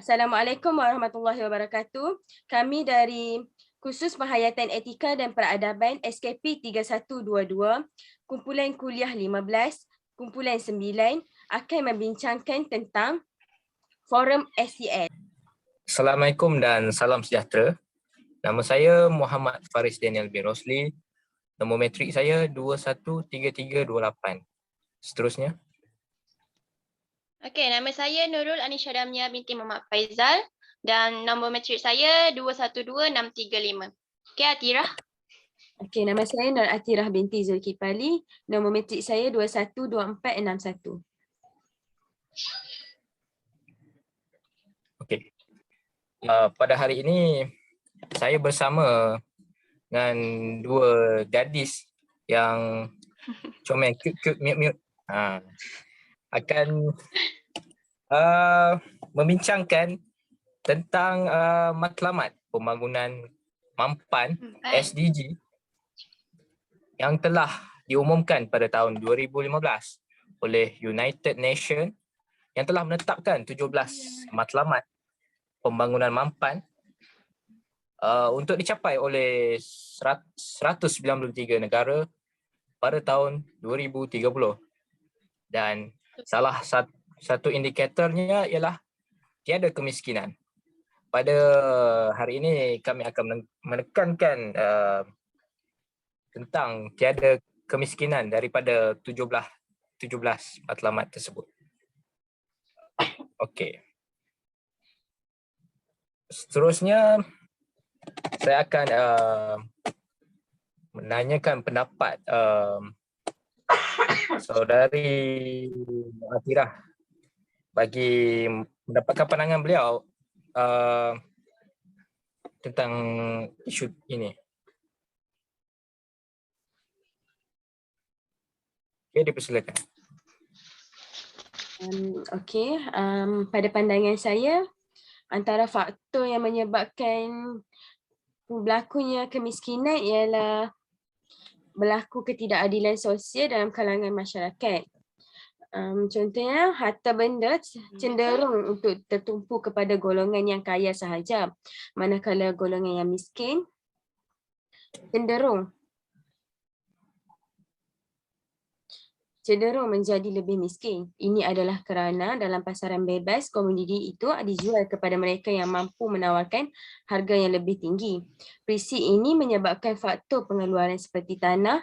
Assalamualaikum warahmatullahi wabarakatuh. Kami dari Kursus Penghayatan Etika dan Peradaban SKP 3122, kumpulan kuliah 15, kumpulan 9 akan membincangkan tentang Forum SEL. Assalamualaikum dan salam sejahtera. Nama saya Muhammad Faris Daniel bin Rosli. Nombor metrik saya 213328. Seterusnya. Okey, nama saya Nurul Anisha Damia binti Muhammad Faizal dan nombor metrik saya 212635. Okey, Atirah. Okey, nama saya Nur Atirah binti Zulkifli. Nombor metrik saya 212461. Okey. Pada hari ini saya bersama dengan dua gadis yang comel, cute, mute. Akan membincangkan tentang matlamat pembangunan mampan SDG yang telah diumumkan pada tahun 2015 oleh United Nations yang telah menetapkan 17 matlamat pembangunan mampan untuk dicapai oleh 193 negara pada tahun 2030. Dan salah satu indikatornya ialah tiada kemiskinan. Pada hari ini kami akan menekankan tentang tiada kemiskinan daripada 17 matlamat tersebut. Okey. Seterusnya saya akan menanyakan pendapat saudari Atirah bagi mendapatkan pandangan beliau tentang isu ini. Okey, dipersilakan. Okey, pada pandangan saya, antara faktor yang menyebabkan berlakunya kemiskinan ialah berlaku ketidakadilan sosial dalam kalangan masyarakat. Contohnya, harta benda cenderung untuk tertumpu kepada golongan yang kaya sahaja, manakala golongan yang miskin cenderung menjadi lebih miskin. Ini adalah kerana dalam pasaran bebas, komoditi itu dijual kepada mereka yang mampu menawarkan harga yang lebih tinggi. Prinsip ini menyebabkan faktor pengeluaran seperti tanah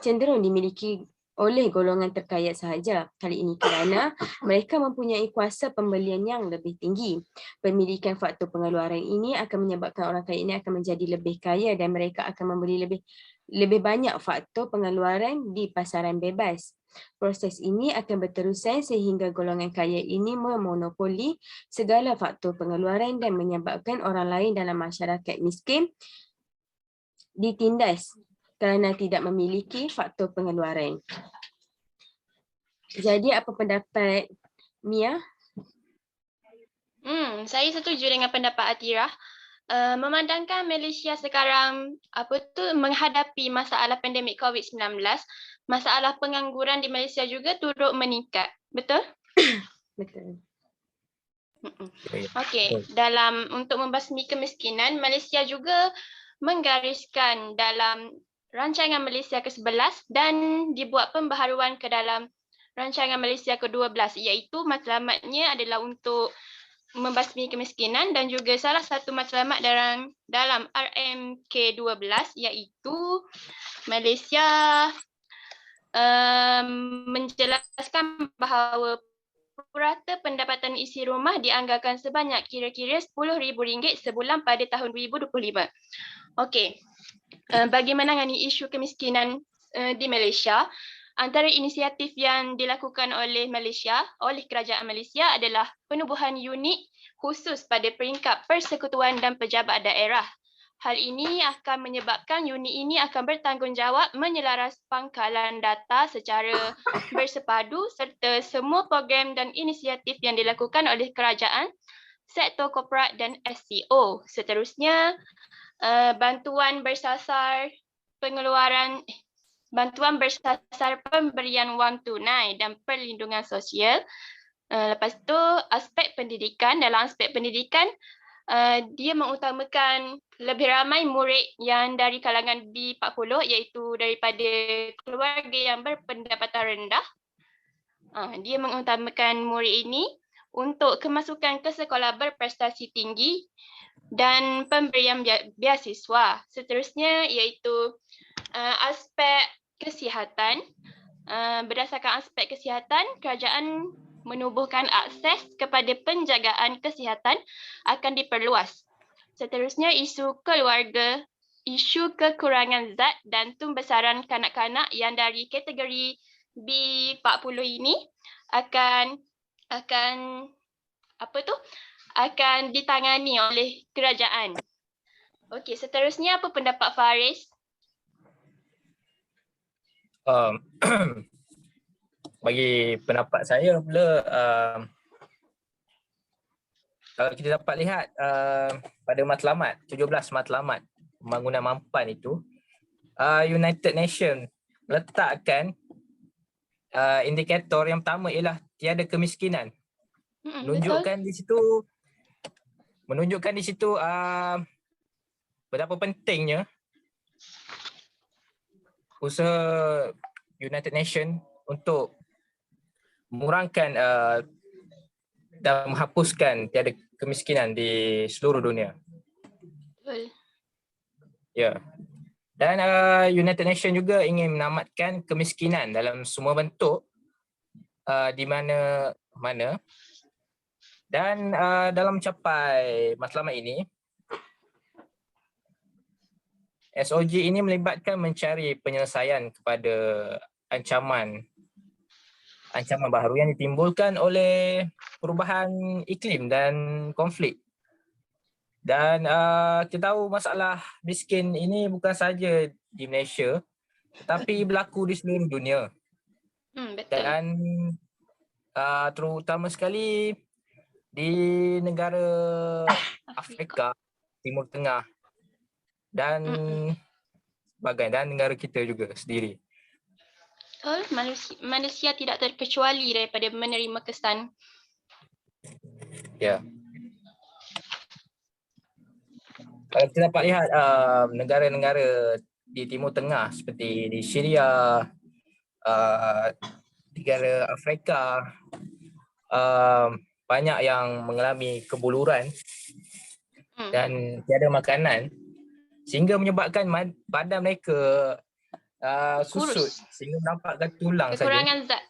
cenderung dimiliki oleh golongan terkaya sahaja. Kali ini kerana mereka mempunyai kuasa pembelian yang lebih tinggi. Pemilikan faktor pengeluaran ini akan menyebabkan orang kaya ini akan menjadi lebih kaya dan mereka akan membeli lebih banyak faktor pengeluaran di pasaran bebas. Proses ini akan berterusan sehingga golongan kaya ini memonopoli segala faktor pengeluaran dan menyebabkan orang lain dalam masyarakat miskin ditindas kerana tidak memiliki faktor pengeluaran. Jadi apa pendapat Mia? Saya setuju dengan pendapat Atirah. Memandangkan Malaysia sekarang menghadapi masalah pandemik COVID-19, masalah pengangguran di Malaysia juga turut meningkat. Betul? Betul. Okey, untuk membasmi kemiskinan, Malaysia juga menggariskan dalam rancangan Malaysia ke-11 dan dibuat pembaharuan ke dalam rancangan Malaysia ke-12, iaitu matlamatnya adalah untuk membasmi kemiskinan dan juga salah satu matlamat dalam RMK12 iaitu Malaysia menjelaskan bahawa purata pendapatan isi rumah dianggarkan sebanyak kira-kira RM10,000 sebulan pada tahun 2025. Okey, bagi menangani isu kemiskinan di Malaysia, antara inisiatif yang dilakukan oleh kerajaan Malaysia adalah penubuhan unit khusus pada peringkat persekutuan dan pejabat daerah. Hal ini akan menyebabkan unit ini akan bertanggungjawab menyelaras pangkalan data secara bersepadu serta semua program dan inisiatif yang dilakukan oleh kerajaan, sektor korporat dan SCO. Seterusnya, bantuan bersasar pemberian wang tunai dan perlindungan sosial Lepas tu aspek pendidikan, dalam aspek pendidikan dia mengutamakan lebih ramai murid yang dari kalangan B40 iaitu daripada keluarga yang berpendapatan rendah. Dia mengutamakan murid ini untuk kemasukan ke sekolah berprestasi tinggi dan pemberian beasiswa. Seterusnya iaitu aspek kesihatan. Berdasarkan aspek kesihatan, kerajaan menubuhkan akses kepada penjagaan kesihatan akan diperluas. Seterusnya, isu keluarga, isu kekurangan zat dan tumbesaran kanak-kanak yang dari kategori B40 ini akan ditangani oleh kerajaan. Okey, seterusnya apa pendapat Faris? Bagi pendapat saya pula, kalau kita dapat lihat pada matlamat 17 matlamat pembangunan mampan itu, United Nations letakkan indikator yang pertama ialah tiada kemiskinan. Menunjukkan di situ betapa pentingnya usaha United Nations untuk mengurangkan dan menghapuskan tiada kemiskinan di seluruh dunia. Betul. Ya. Dan United Nations juga ingin menamatkan kemiskinan dalam semua bentuk di mana-mana. Dan dalam mencapai matlamat ini, SOG ini melibatkan mencari penyelesaian kepada ancaman baharu yang ditimbulkan oleh perubahan iklim dan konflik. Dan kita tahu masalah miskin ini bukan saja di Malaysia tetapi berlaku di seluruh dunia. Betul. Dan terutama sekali di negara Afrika, Timur Tengah dan sebagainya, dan negara kita juga sendiri. Manusia tidak terkecuali daripada menerima kesan. Ya. Kalau kita dapat lihat negara-negara di Timur Tengah seperti di Syria, negara Afrika, banyak yang mengalami kebuluran dan tiada makanan sehingga menyebabkan badan mereka susut sehingga menampakkan tulang saja. Kekurangan zat.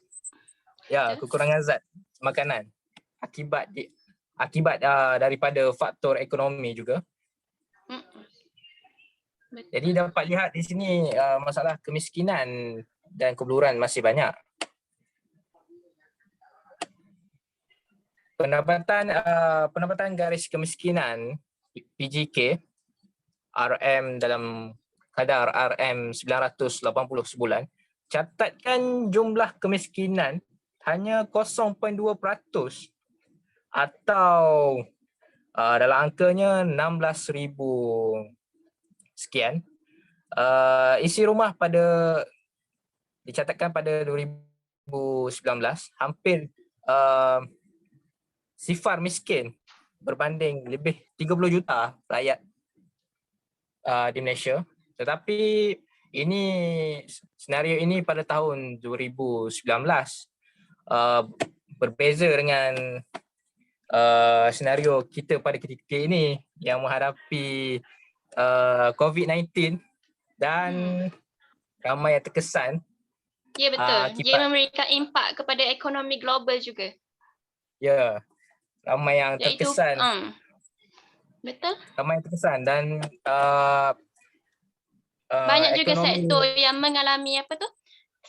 Ya, kekurangan zat makanan akibat daripada faktor ekonomi juga. Jadi dapat lihat di sini masalah kemiskinan dan kebuluran masih banyak. Pendapatan garis kemiskinan PGK RM dalam kadar RM980 sebulan catatkan jumlah kemiskinan hanya 0.2% atau dalam angkanya 16,000 sekian. Isi rumah dicatatkan pada 2019 hampir sifar miskin berbanding lebih 30 juta rakyat di Malaysia. Tetapi senario ini pada tahun 2019 berbeza dengan senario kita pada ketika ini yang menghadapi COVID-19 dan ramai yang terkesan. Ya, betul. Dia memberikan impak kepada ekonomi global juga. Ya, ramai yang terkesan. Betul. Ramai yang terkesan dan banyak juga ekonomi,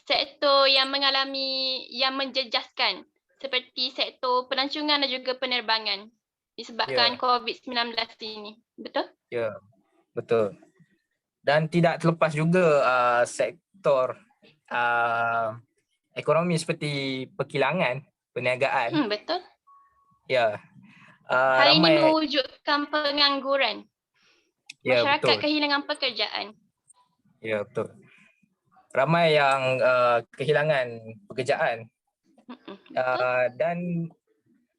sektor yang mengalami yang menjejaskan seperti sektor pelancongan dan juga penerbangan disebabkan COVID-19 ini. Betul? Ya, betul. Dan tidak terlepas juga sektor ekonomi seperti perkilangan, perniagaan. Betul. Ya. Hal ini mewujudkan pengangguran. Ya, masyarakat betul. Kehilangan pekerjaan. Ya, betul. Ramai yang kehilangan pekerjaan Betul. Dan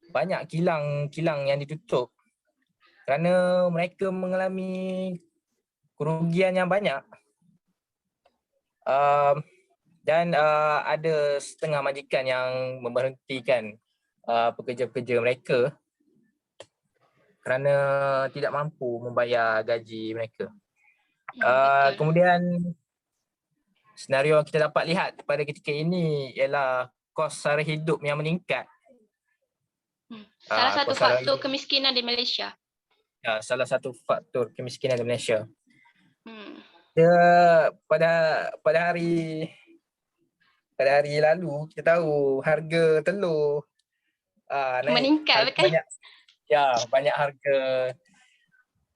banyak kilang yang ditutup kerana mereka mengalami kerugian yang banyak. Dan ada setengah majikan yang memberhentikan pekerja-pekerja mereka kerana tidak mampu membayar gaji mereka. Betul. Kemudian senario yang kita dapat lihat pada ketika ini ialah kos sara hidup yang meningkat. Salah satu kos sara faktor hidup, kemiskinan di Malaysia. salah satu faktor kemiskinan di Malaysia. Hmm. Pada hari lalu kita tahu harga telur naik. Meningkat, betul? Banyak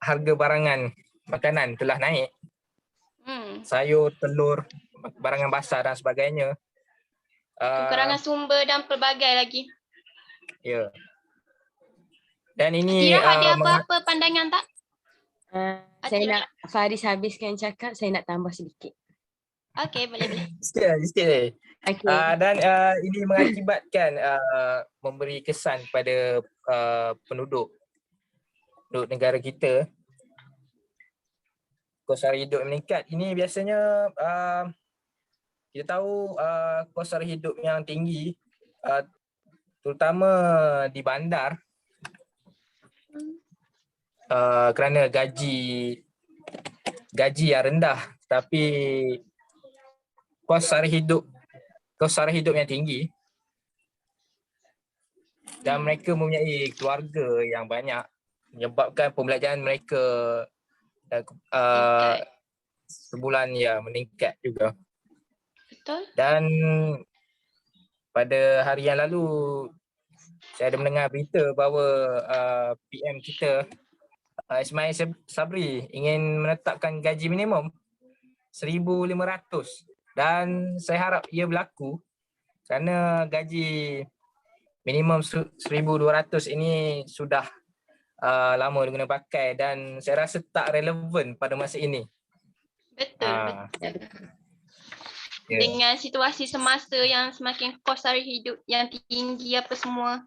harga barangan makanan telah naik. Sayur, telur, barangan basah dan sebagainya. Kekurangan sumber dan pelbagai lagi. Ya. Dan ini Tira ada apa-apa pandangan tak? Saya nak Faris habiskan cakap, saya nak tambah sedikit. Okey, boleh. Sikit. Okay. Dan ini mengakibatkan memberi kesan kepada penduduk negara kita. Kos sara hidup yang meningkat. Ini biasanya kita tahu kos sara hidup yang tinggi terutama di bandar kerana gaji yang rendah, tapi kos sara hidup yang tinggi dan mereka mempunyai keluarga yang banyak menyebabkan pembelajaran mereka sebulan meningkat juga. Betul. Dan pada hari yang lalu saya ada mendengar berita bahawa PM kita Ismail Sabri ingin menetapkan gaji minimum 1,500 dan saya harap ia berlaku kerana gaji minimum 1,200 ini sudah lama diguna pakai dan saya rasa tak relevan pada masa ini. Betul. Dengan situasi semasa yang semakin kos sara hidup yang tinggi apa semua.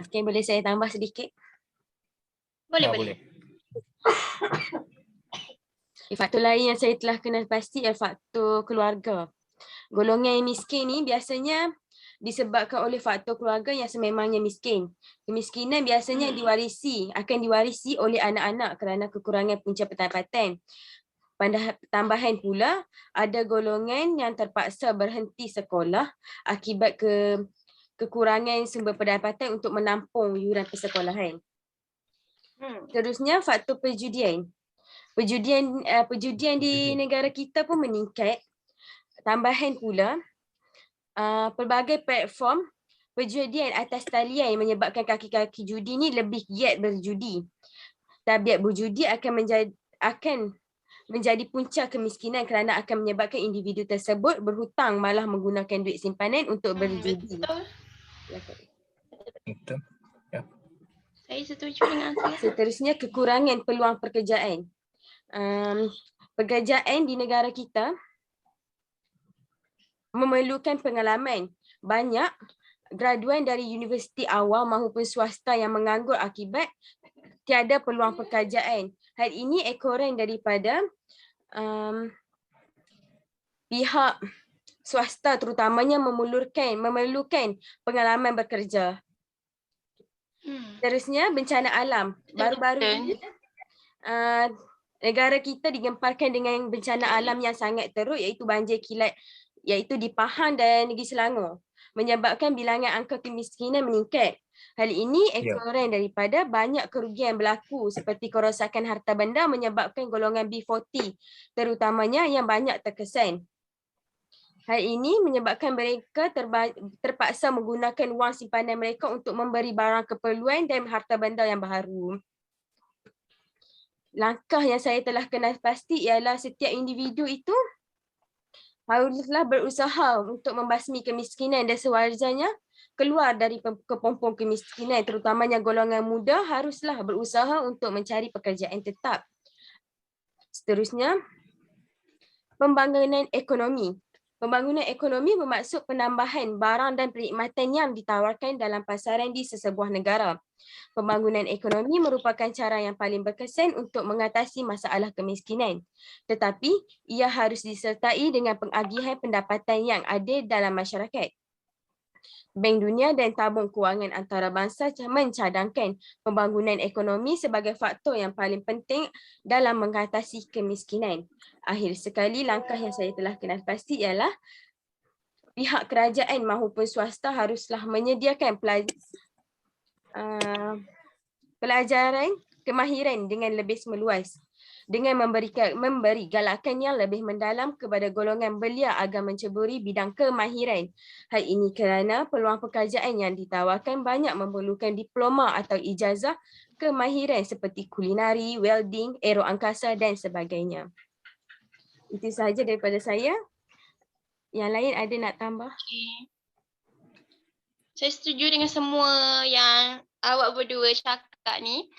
Okey, boleh saya tambah sedikit? Boleh. Faktor lain yang saya telah kenal pasti adalah faktor keluarga. Golongan yang miskin ni biasanya disebabkan oleh faktor keluarga yang sememangnya miskin. Kemiskinan biasanya akan diwarisi oleh anak-anak kerana kekurangan punca pendapatan. Tambahan pula, ada golongan yang terpaksa berhenti sekolah akibat kekurangan sumber pendapatan untuk menampung yuran persekolahan. Terusnya, faktor perjudian. Perjudian di negara kita pun meningkat. Tambahan pula, pelbagai platform perjudian atas talian yang menyebabkan kaki-kaki judi ni lebih giat berjudi. Tabiat berjudi akan menjadi punca kemiskinan kerana akan menyebabkan individu tersebut berhutang malah menggunakan duit simpanan untuk berjudi. Betul. Saya setuju dengan saya. Seterusnya, kekurangan peluang pekerjaan. Pekerjaan di negara kita memerlukan pengalaman. Banyak graduan dari universiti awam maupun swasta yang menganggur akibat tiada peluang pekerjaan. Hal ini ekoran daripada pihak swasta terutamanya memerlukan pengalaman bekerja. Terusnya, bencana alam. Baru-baru ini negara kita digemparkan dengan bencana alam yang sangat teruk iaitu banjir kilat iaitu di Pahang dan Negeri Selangor, menyebabkan bilangan angka kemiskinan meningkat. Hal ini ekoran daripada banyak kerugian berlaku seperti kerosakan harta benda menyebabkan golongan B40 terutamanya yang banyak terkesan. Hal ini menyebabkan mereka terpaksa menggunakan wang simpanan mereka untuk memberi barang keperluan dan harta benda yang baharu. Langkah yang saya telah kenal pasti ialah setiap individu itu haruslah berusaha untuk membasmi kemiskinan dan sewajarnya keluar dari kepompong kemiskinan, terutamanya golongan muda haruslah berusaha untuk mencari pekerjaan tetap. Seterusnya, pembangunan ekonomi. Pembangunan ekonomi bermaksud penambahan barang dan perkhidmatan yang ditawarkan dalam pasaran di sesebuah negara. Pembangunan ekonomi merupakan cara yang paling berkesan untuk mengatasi masalah kemiskinan. Tetapi, ia harus disertai dengan pengagihan pendapatan yang adil dalam masyarakat. Bank Dunia dan Tabung Kewangan Antarabangsa mencadangkan pembangunan ekonomi sebagai faktor yang paling penting dalam mengatasi kemiskinan. Akhir sekali, langkah yang saya telah kenal pasti ialah pihak kerajaan maupun swasta haruslah menyediakan pelajaran kemahiran dengan lebih meluas, dengan memberi galakan yang lebih mendalam kepada golongan belia agar menceburi bidang kemahiran. Hal ini kerana peluang pekerjaan yang ditawarkan banyak memerlukan diploma atau ijazah kemahiran seperti kulinari, welding, aeroangkasa dan sebagainya. Itu sahaja daripada saya. Yang lain ada nak tambah? Okay. Saya setuju dengan semua yang awak berdua cakap ni.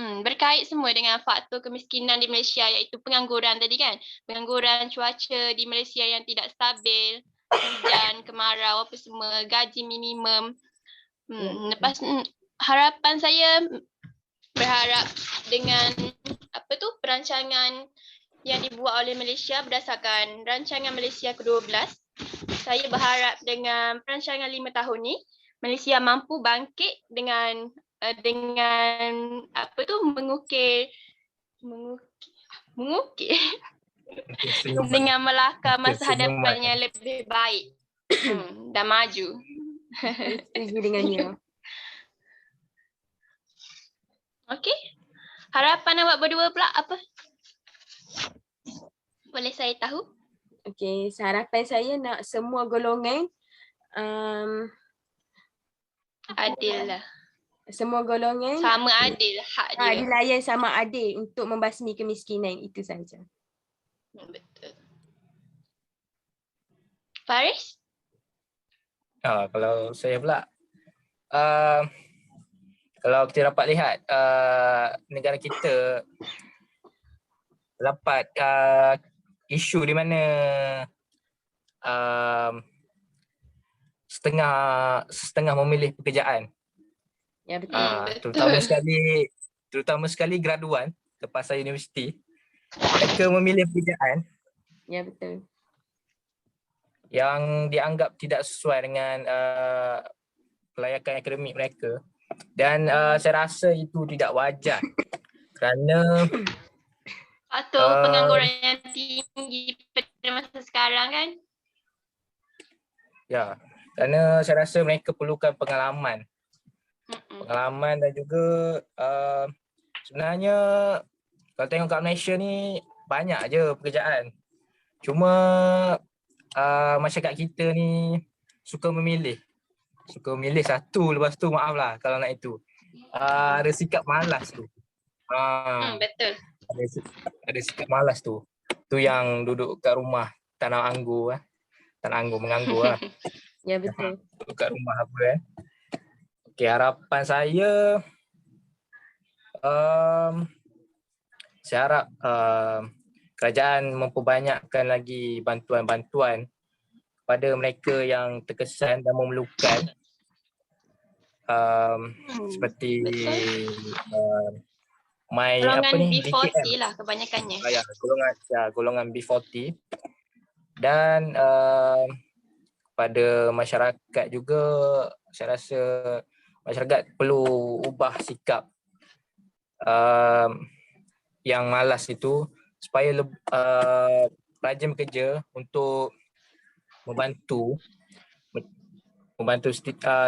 Berkait semua dengan faktor kemiskinan di Malaysia, iaitu pengangguran tadi kan. Pengangguran, cuaca di Malaysia yang tidak stabil, hujan, kemarau, apa semua, gaji minimum. Lepas harapan saya berharap dengan perancangan yang dibuat oleh Malaysia berdasarkan rancangan Malaysia ke-12. Saya berharap dengan perancangan 5 tahun ni Malaysia mampu bangkit dengan mengukir dengan melakar masa hadapan yang lebih baik dan maju. Setuju dengan Mira. Okey. Harapan awak berdua pula apa? Boleh saya tahu? Okey, harapan saya nak semua golongan Adil lah. semua golongan Sama adil hak dia. dilayan sama adil untuk membasmi kemiskinan, itu saja. Betul. Faris? Kalau saya pula, kalau kita dapat lihat negara kita dapat isu di mana setengah memilih pekerjaan. Ya, betul. Terutama sekali graduan lepas saya universiti, mereka memilih pekerjaan Ya, betul. yang dianggap tidak sesuai dengan kelayakan akademik mereka, dan saya rasa itu tidak wajar kerana Atau pengangguran yang tinggi pada masa sekarang kan? ya, kerana saya rasa mereka perlukan pengalaman dan juga sebenarnya kalau tengok kat Malaysia ni banyak je pekerjaan, cuma masyarakat kita ni suka memilih satu, lepas tu maaf lah kalau nak itu ada sikap malas tu. Betul. Ada sikap malas tu yang duduk kat rumah tanam anggur menganggur lah. Ya, betul. Duduk kat rumah apa Okey, harapan saya saya harap kerajaan memperbanyakkan lagi bantuan-bantuan kepada mereka yang terkesan dan memerlukan, seperti golongan B40 lah kebanyakannya. Golongan B40, dan pada masyarakat juga saya rasa masyarakat perlu ubah sikap yang malas itu supaya rajin bekerja untuk membantu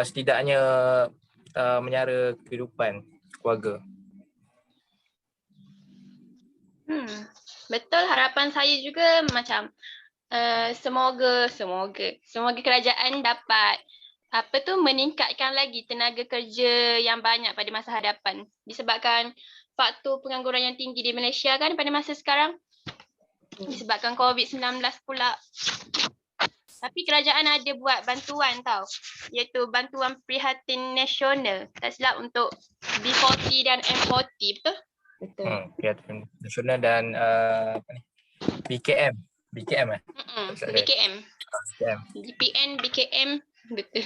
setidaknya menyara kehidupan keluarga. Betul, harapan saya juga macam semoga kerajaan dapat meningkatkan lagi tenaga kerja yang banyak pada masa hadapan, disebabkan faktor pengangguran yang tinggi di Malaysia kan pada masa sekarang disebabkan COVID-19 pula. Tapi kerajaan ada buat bantuan tau, iaitu bantuan prihatin nasional, tak silap, untuk B40 dan M40, betul? Betul. Perkhidmatan nasional dan apa ni? BKM. BKM Tak salah saya. BKM, BKM. GPN, BKM, betul.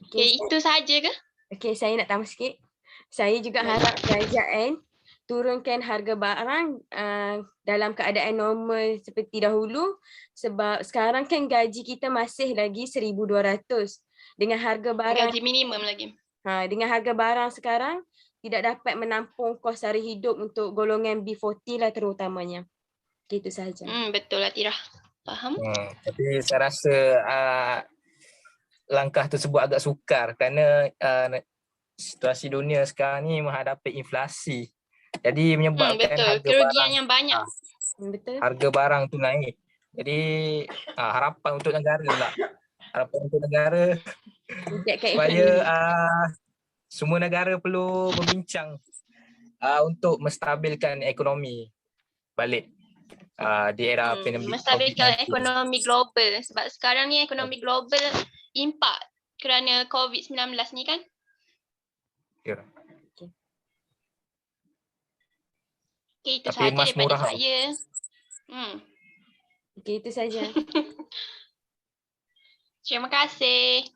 Okey, Okay, itu saja ke? Okey, saya nak tambah sikit. Saya juga harap kerajaan turunkan harga barang dalam keadaan normal seperti dahulu, sebab sekarang kan gaji kita masih lagi 1,200 dengan harga barang Gaji minimum lagi. dengan harga barang sekarang tidak dapat menampung kos sara hidup untuk golongan B40 lah terutamanya. Itu sahaja. Betul lah Tira. Faham? Tapi saya rasa langkah tersebut agak sukar kerana situasi dunia sekarang ni menghadapi inflasi. Jadi menyebabkan Betul, harga kerugian barang yang banyak. Betul? harga barang tu naik. Jadi harapan untuk negara pula. Harapan untuk negara Menjadikan supaya ekonomi. semua negara perlu berbincang untuk menstabilkan ekonomi balik di era pandemik Menstabilkan COVID-19. ekonomi global. Sebab sekarang ni ekonomi global impak kerana COVID-19 ni kan. Ya. Okay, itu Tapi saja emas daripada murah tau. saya. Okey, itu saja. Terima kasih.